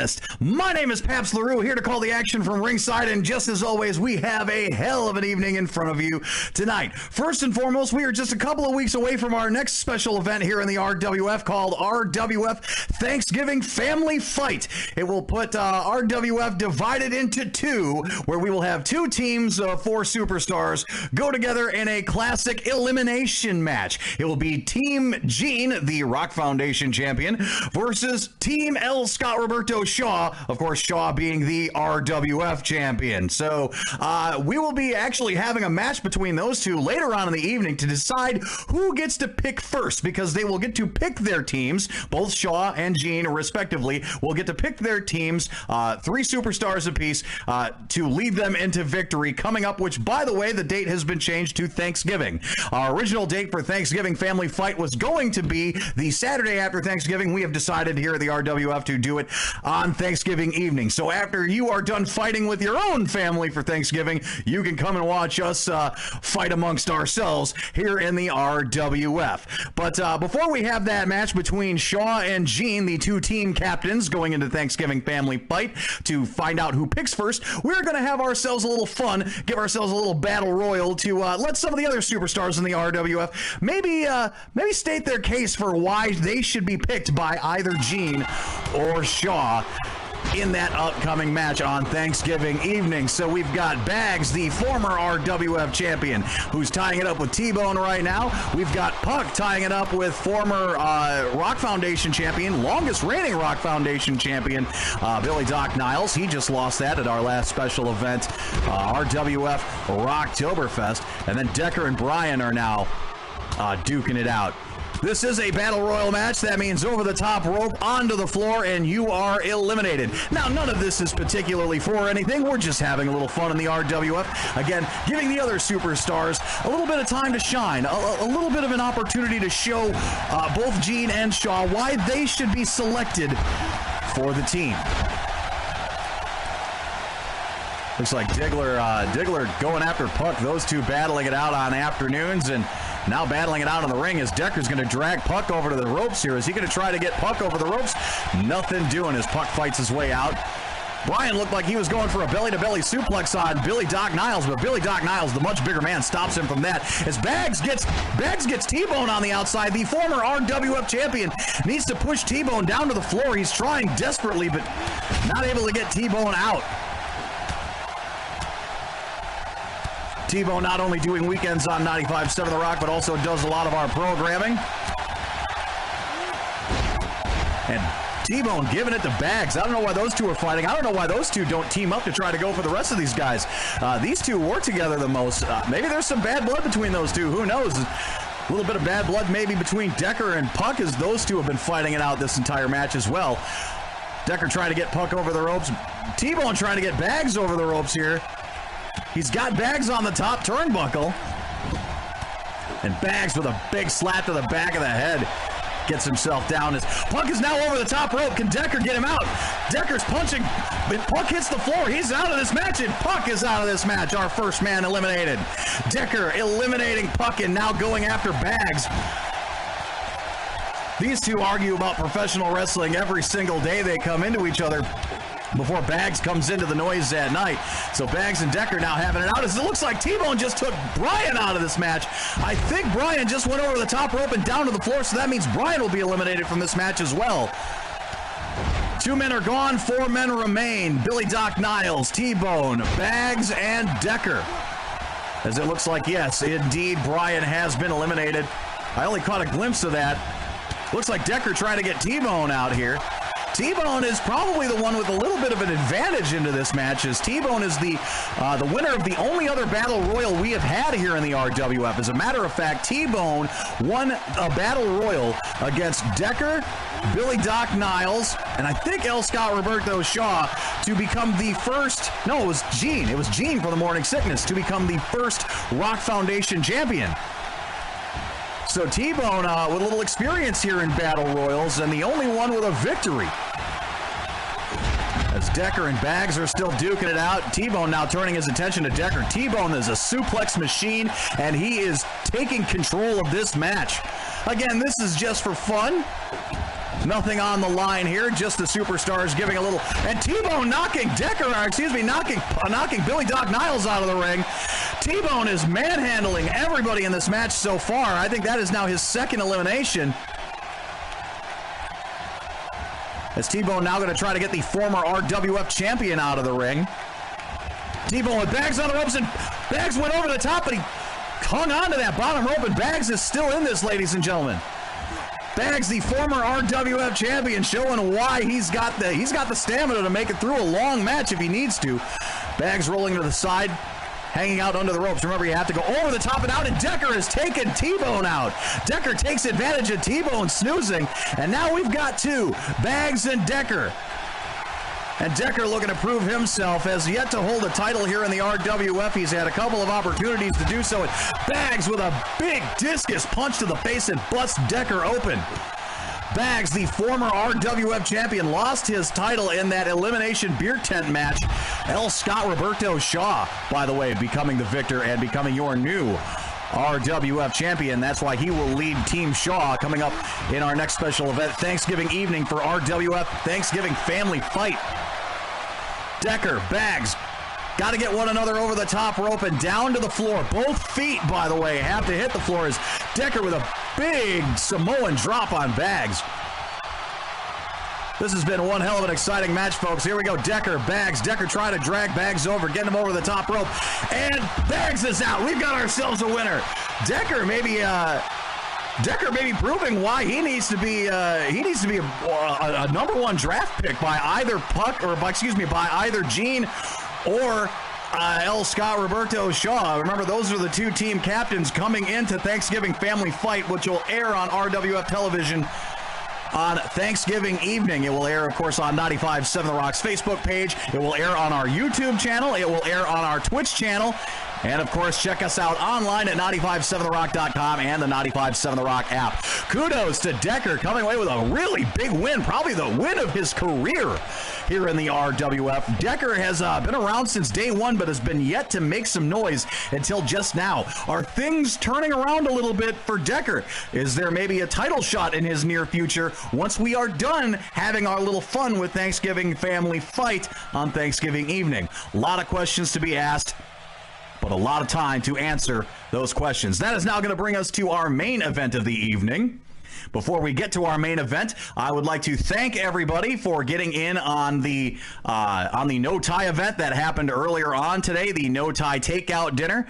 finest. My name is Paps LaRue, here to call the action from ringside, and just as always, we have a hell of an evening in front of you tonight. First and foremost, we are just a couple of weeks away from our next special event here in the RWF called RWF Thanksgiving Family Fight. It will put RWF divided into two, where we will have two teams of four superstars go together in a classic elimination match. It will be Team Gene, the Rock Foundation champion, versus Team L. Scott Roberto Shaw, of course, Shaw being the RWF champion. So we will be actually having a match between those two later on in the evening to decide who gets to pick first, because they will get to pick their teams. Both Shaw and Gene, respectively, will get to pick their teams, three superstars apiece, to lead them into victory coming up, which, by the way, the date has been changed to Thanksgiving. Our original date for Thanksgiving Family Fight was going to be the Saturday after Thanksgiving. We have decided here at the RWF to do it on Thanksgiving evening. So after you are done fighting with your own family for Thanksgiving, you can come and watch us fight amongst ourselves here in the RWF. But before we have that match between Shaw and Gene, the two team captains going into Thanksgiving Family Fight to find out who picks first, we're going to have ourselves a little fun, give ourselves a little battle royal to let some of the other superstars in the RWF maybe state their case for why they should be picked by either Gene or Shaw in that upcoming match on Thanksgiving evening. So we've got Bags, the former RWF champion, who's tying it up with T-Bone right now. We've got Puck tying it up with former Rock Foundation champion, longest reigning Rock Foundation champion, Billy Doc Niles. He just lost that at our last special event, RWF Rocktoberfest. And then Decker and Brian are now duking it out. This is a battle royal match. That means over the top rope, onto the floor, and you are eliminated. Now, none of this is particularly for anything. We're just having a little fun in the RWF. Again, giving the other superstars a little bit of time to shine, a little bit of an opportunity to show both Gene and Shaw why they should be selected for the team. Looks like Diggler going after Puck. Those two battling it out on afternoons, and now battling it out in the ring as Decker's going to drag Puck over to the ropes here. Is he going to try to get Puck over the ropes? Nothing doing as Puck fights his way out. Brian looked like he was going for a belly-to-belly suplex on Billy Doc Niles, but Billy Doc Niles, the much bigger man, stops him from that. As Bags gets T-Bone on the outside. The former RWF champion needs to push T-Bone down to the floor. He's trying desperately, but not able to get T-Bone out. T-Bone not only doing weekends on 95.7 The Rock, but also does a lot of our programming. And T-Bone giving it to Bags. I don't know why those two are fighting. I don't know why those two don't team up to try to go for the rest of these guys. These two work together the most. Maybe there's some bad blood between those two. Who knows? A little bit of bad blood maybe between Decker and Puck, as those two have been fighting it out this entire match as well. Decker trying to get Puck over the ropes. T-Bone trying to get Bags over the ropes here. He's got Bags on the top turnbuckle. And Bags with a big slap to the back of the head gets himself down. As Puck is now over the top rope. Can Decker get him out? Decker's punching, but Puck hits the floor. He's out of this match, and Puck is out of this match. Our first man eliminated. Decker eliminating Puck and now going after Bags. These two argue about professional wrestling every single day they come into each other before Bags comes into the noise at night. So Bags and Decker now having it out, as it looks like T-Bone just took Brian out of this match. I think Brian just went over the top rope and down to the floor, so that means Brian will be eliminated from this match as well. 2 men are gone, 4 men remain. Billy Doc Niles, T-Bone, Bags, and Decker. As it looks like, yes, indeed, Brian has been eliminated. I only caught a glimpse of that. Looks like Decker trying to get T-Bone out here. T-Bone is probably the one with a little bit of an advantage into this match, as T-Bone is the winner of the only other battle royal we have had here in the RWF. As a matter of fact, T-Bone won a battle royal against Decker, Billy Doc Niles, and I think L. Scott Roberto Shaw to become the first, no, it was Gene. It was Gene from the Morning Sickness to become the first Rock Foundation champion. So T-Bone with a little experience here in battle royals, and the only one with a victory. As Decker and Bags are still duking it out, T-Bone now turning his attention to Decker. T-Bone is a suplex machine, and he is taking control of this match. Again, this is just for fun. Nothing on the line here, just the superstars giving a little, and T-Bone knocking Billy Doc Niles out of the ring. T-Bone is manhandling everybody in this match so far. I think that is now his second elimination. As T-Bone now going to try to get the former RWF champion out of the ring. T-Bone with Bags on the ropes, and Bags went over the top, but he hung on to that bottom rope, and Bags is still in this, ladies and gentlemen. Bags, the former RWF champion, showing why he's got the stamina to make it through a long match if he needs to. Bags rolling to the side, hanging out under the ropes. Remember, you have to go over the top and out, and Decker has taken T-Bone out. Decker takes advantage of T-Bone snoozing, and now we've got two, Bags and Decker. And Decker looking to prove himself, has yet to hold a title here in the RWF. He's had a couple of opportunities to do so. And Bags with a big discus punch to the face and busts Decker open. Bags, the former RWF champion, lost his title in that elimination beer tent match. L. Scott Roberto Shaw, by the way, becoming the victor and becoming your new RWF champion. That's why he will lead Team Shaw coming up in our next special event, Thanksgiving evening for RWF Thanksgiving Family Fight. Decker, Bags, got to get one another over the top rope and down to the floor. Both feet, by the way, have to hit the floor as Decker with a big Samoan drop on Bags. This has been one hell of an exciting match, folks. Here we go, Decker, Bags. Decker trying to drag Bags over, getting him over the top rope. And Bags is out. We've got ourselves a winner. Decker maybe proving why he needs to be a number one draft pick by either by either Gene or L. Scott Roberto Shaw. Remember, those are the two team captains coming into Thanksgiving Family Fight, which will air on RWF television on Thanksgiving evening. It will air, of course, on 95.7 The Rock's Facebook page. It will air on our YouTube channel. It will air on our Twitch channel. And, of course, check us out online at 957therock.com and the 95.7 The Rock app. Kudos to Decker coming away with a really big win, probably the win of his career here in the RWF. Decker has been around since day one, but has been yet to make some noise until just now. Are things turning around a little bit for Decker? Is there maybe a title shot in his near future once we are done having our little fun with Thanksgiving Family Fight on Thanksgiving evening? A lot of questions to be asked, but a lot of time to answer those questions. That is now going to bring us to our main event of the evening. Before we get to our main event, I would like to thank everybody for getting in on the No Tie event that happened earlier on today, the No Tie Takeout Dinner.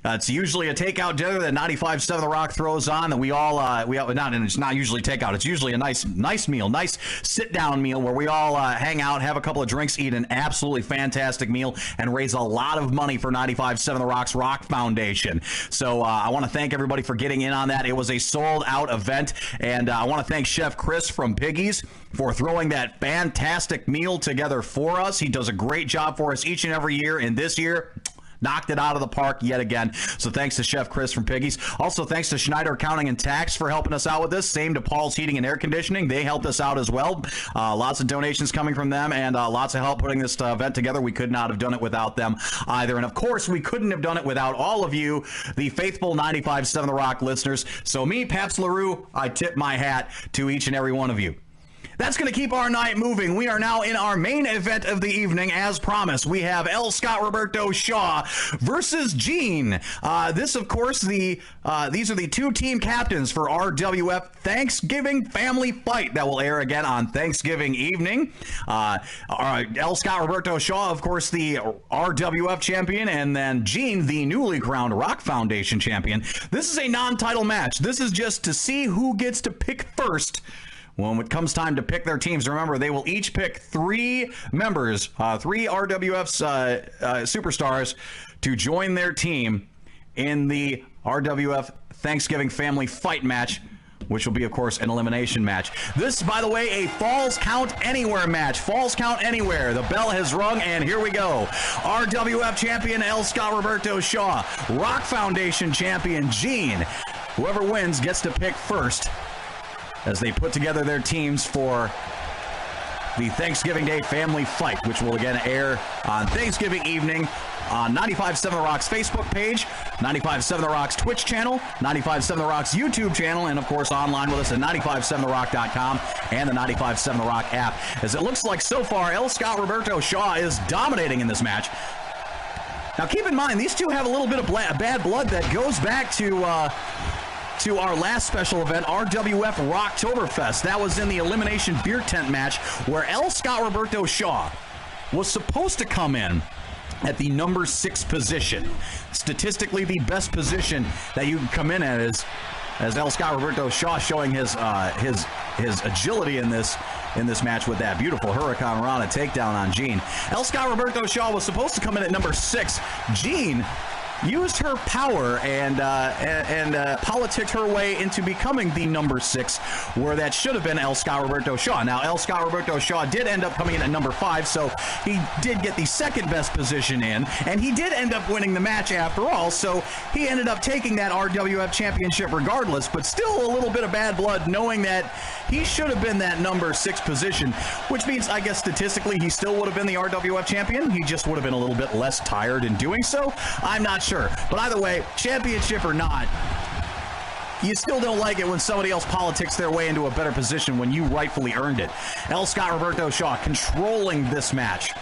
It's usually a takeout dinner that 95.7 The Rock throws on that we all, and it's not usually takeout. It's usually a nice meal, nice sit-down meal where we all hang out, have a couple of drinks, eat an absolutely fantastic meal, and raise a lot of money for 95.7 The Rock's Rock Foundation. So I want to thank everybody for getting in on that. It was a sold-out event, and I want to thank Chef Chris from Piggy's for throwing that fantastic meal together for us. He does a great job for us each and every year, and this year knocked it out of the park yet again. So thanks to Chef Chris from Piggy's. Also thanks to Schneider Accounting and Tax for helping us out with this. Same to Paul's Heating and Air Conditioning. They helped us out as well. Lots of donations coming from them and lots of help putting this event together. We could not have done it without them either. And of course, we couldn't have done it without all of you, the faithful 95.7 The Rock listeners. So me, Paps LaRue, I tip my hat to each and every one of you. That's going to keep our night moving. We are now in our main event of the evening. As promised, we have L. Scott Roberto Shaw versus Gene. This, of course, these are the two team captains for RWF Thanksgiving Family Fight that will air again on Thanksgiving evening. L. Scott Roberto Shaw, of course, the RWF champion, and then Gene, the newly crowned Rock Foundation champion. This is a non-title match. This is just to see who gets to pick first when it comes time to pick their teams. Remember, they will each pick three members, three RWF's superstars to join their team in the RWF Thanksgiving Family Fight match, which will be, of course, an elimination match. This, by the way, a Falls Count Anywhere match. Falls Count Anywhere. The bell has rung, and here we go. RWF champion L. Scott Roberto Shaw. Rock Foundation champion Gene. Whoever wins gets to pick first as they put together their teams for the Thanksgiving Day Family Fight, which will again air on Thanksgiving evening on 95.7 The Rock's Facebook page, 95.7 The Rock's Twitch channel, 95.7 The Rock's YouTube channel, and of course online with us at 957therock.com and the 95.7 The Rock app. As it looks like so far, L. Scott Roberto Shaw is dominating in this match. Now keep in mind, these two have a little bit of bad blood that goes back to our last special event, RWF Rocktoberfest. That was in the Elimination Beer Tent match where L. Scott Roberto Shaw was supposed to come in at the number 6 position. Statistically, the best position that you can come in at is as L. Scott Roberto Shaw showing his agility in this match with that beautiful Hurricane Rana takedown on Jean. L. Scott Roberto Shaw was supposed to come in at number 6. Jean used her power and politicked her way into becoming the number 6, where that should have been L. Scott Roberto Shaw. Now, L. Scott Roberto Shaw did end up coming in at number 5, so he did get the second best position in, and he did end up winning the match after all, so he ended up taking that RWF championship regardless, but still a little bit of bad blood knowing that he should have been that number 6 position, which means, I guess, statistically, he still would have been the RWF champion. He just would have been a little bit less tired in doing so. I'm not sure. But either way, championship or not, you still don't like it when somebody else politics their way into a better position when you rightfully earned it. L. Scott Roberto Shaw controlling this match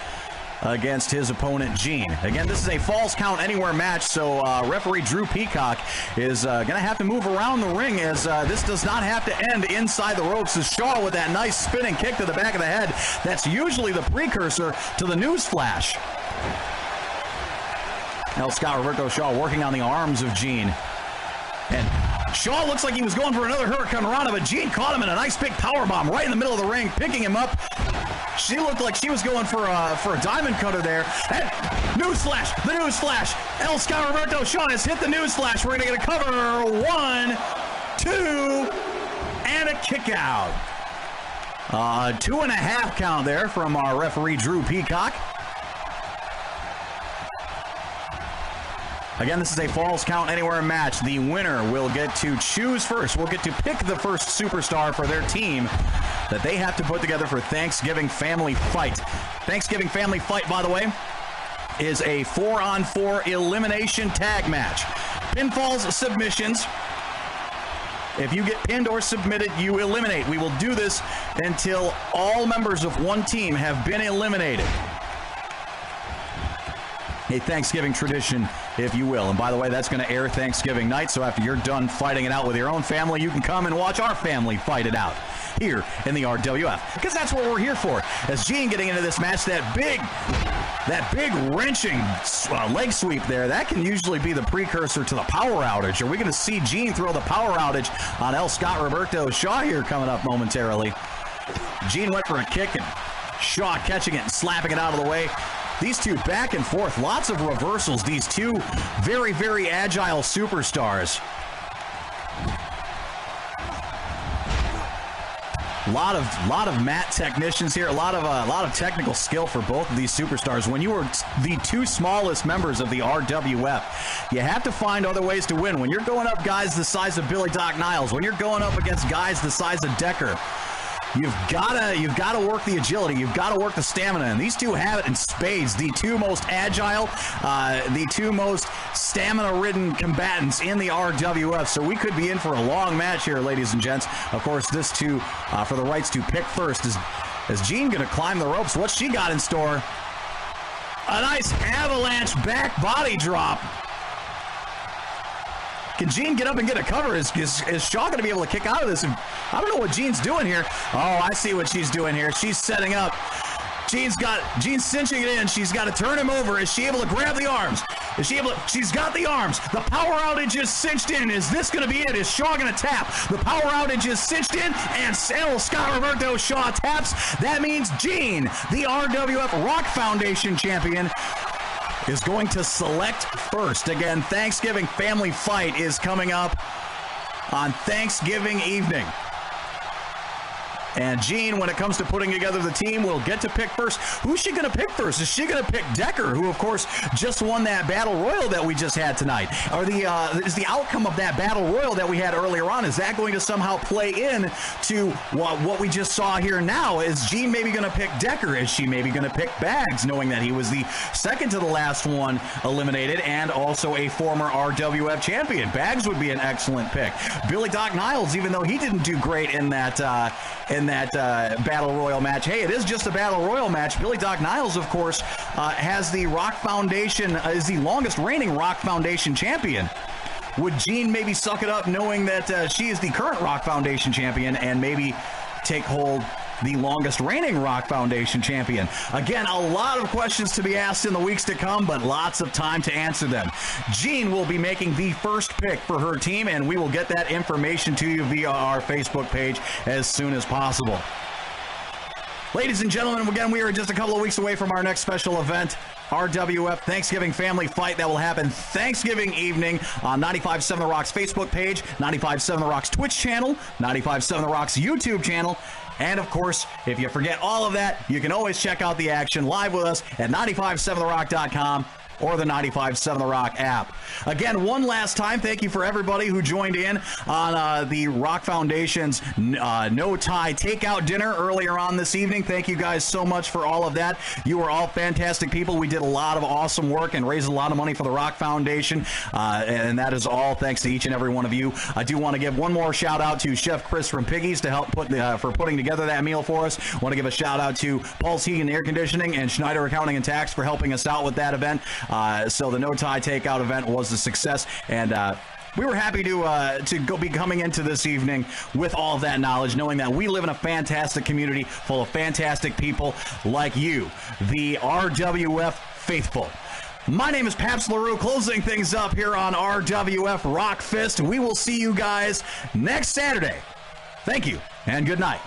against his opponent, Gene. Again, this is a Falls Count Anywhere match, so referee Drew Peacock is going to have to move around the ring as this does not have to end inside the ropes. As Shaw with that nice spinning kick to the back of the head, that's usually the precursor to the news flash. L. Scott Roberto Shaw working on the arms of Gene. And Shaw looks like he was going for another Hurricane Rana, but Gene caught him in a nice big powerbomb right in the middle of the ring, picking him up. She looked like she was going for a diamond cutter there. And newsflash, the newsflash. L. Scott Roberto Shaw has hit the newsflash. We're going to get a cover. 1, 2, and a kick out. 2.5 count there from our referee Drew Peacock. Again, this is a Falls Count Anywhere match. The winner will get to choose first. We'll get to pick the first superstar for their team that they have to put together for Thanksgiving Family Fight. Thanksgiving Family Fight, by the way, is a 4-on-4 elimination tag match. Pinfalls, submissions. If you get pinned or submitted, you eliminate. We will do this until all members of one team have been eliminated. A Thanksgiving tradition, if you will. And by the way, that's going to air Thanksgiving night, so after you're done fighting it out with your own family, you can come and watch our family fight it out here in the RWF, because that's what we're here for. As Gene getting into this match, that big wrenching leg sweep there, that can usually be the precursor to the power outage. Are we going to see Gene throw the power outage on L. Scott Roberto Shaw here coming up momentarily? Gene went for a kick, and Shaw catching it and slapping it out of the way. These two back and forth, lots of reversals. These two very, very agile superstars. A lot of mat technicians here. A lot of technical skill for both of these superstars. When you are the two smallest members of the RWF, you have to find other ways to win. When you're going up guys the size of Billy Doc Niles, when you're going up against guys the size of Decker, You've got to work the agility. You've got to work the stamina, and these two have it in spades. The two most agile, the two most stamina-ridden combatants in the RWF. So we could be in for a long match here, ladies and gents. Of course, this too for the rights to pick first. Is Jean going to climb the ropes? What's she got in store? A nice avalanche back body drop. Can Gene get up and get a cover? Is Shaw going to be able to kick out of this? I don't know what Gene's doing here. Oh, I see what she's doing here. She's setting up. Gene's cinching it in. She's got to turn him over. Is she able to grab the arms? Is she able to? She's got the arms. The power outage is cinched in. Is this going to be it? Is Shaw going to tap? The power outage is cinched in, and L. Scott Roberto Shaw taps. That means Gene, the RWF Rock Foundation champion, is going to select first. Again, Thanksgiving Family Fight is coming up on Thanksgiving evening. And Jean, when it comes to putting together the team, will get to pick first. Who's she going to pick first? Is she going to pick Decker, who, of course, just won that Battle Royal that we just had tonight? Or is the outcome of that Battle Royal that we had earlier on, is that going to somehow play in to what we just saw here now? Is Jean maybe going to pick Decker? Is she maybe going to pick Bags, knowing that he was the second to the last one eliminated and also a former RWF champion? Bags would be an excellent pick. Billy Doc Niles, even though he didn't do great in that Battle Royal match. Hey, it is just a Battle Royal match. Billy Doc Niles, of course, has the Rock Foundation, is the longest reigning Rock Foundation champion. Would Jean maybe suck it up knowing that she is the current Rock Foundation champion and maybe take hold the longest reigning Rock Foundation champion? Again, a lot of questions to be asked in the weeks to come, but lots of time to answer them. Jean will be making the first pick for her team, and we will get that information to you via our Facebook page as soon as possible. Ladies and gentlemen, again, we are just a couple of weeks away from our next special event, RWF Thanksgiving Family Fight. That will happen Thanksgiving evening on 95.7 The Rock's Facebook page, 95.7 The Rock's Twitch channel, 95.7 The Rock's YouTube channel. And, of course, if you forget all of that, you can always check out the action live with us at 957therock.com or the 95.7 The Rock app. Again, one last time, thank you for everybody who joined in on the Rock Foundation's No Tie Takeout Dinner earlier on this evening. Thank you guys so much for all of that. You were all fantastic people. We did a lot of awesome work and raised a lot of money for the Rock Foundation, and that is all thanks to each and every one of you. I do want to give one more shout out to Chef Chris from Piggy's to help for putting together that meal for us. I want to give a shout out to Pulse Heating and Air Conditioning and Schneider Accounting and Tax for helping us out with that event. So the No Tie Takeout event was a success, and we were happy to be coming into this evening with all of that knowledge, knowing that we live in a fantastic community full of fantastic people like you, the RWF faithful. My name is Paps LaRue, closing things up here on RWF Rock Fist. We will see you guys next Saturday. Thank you, and good night.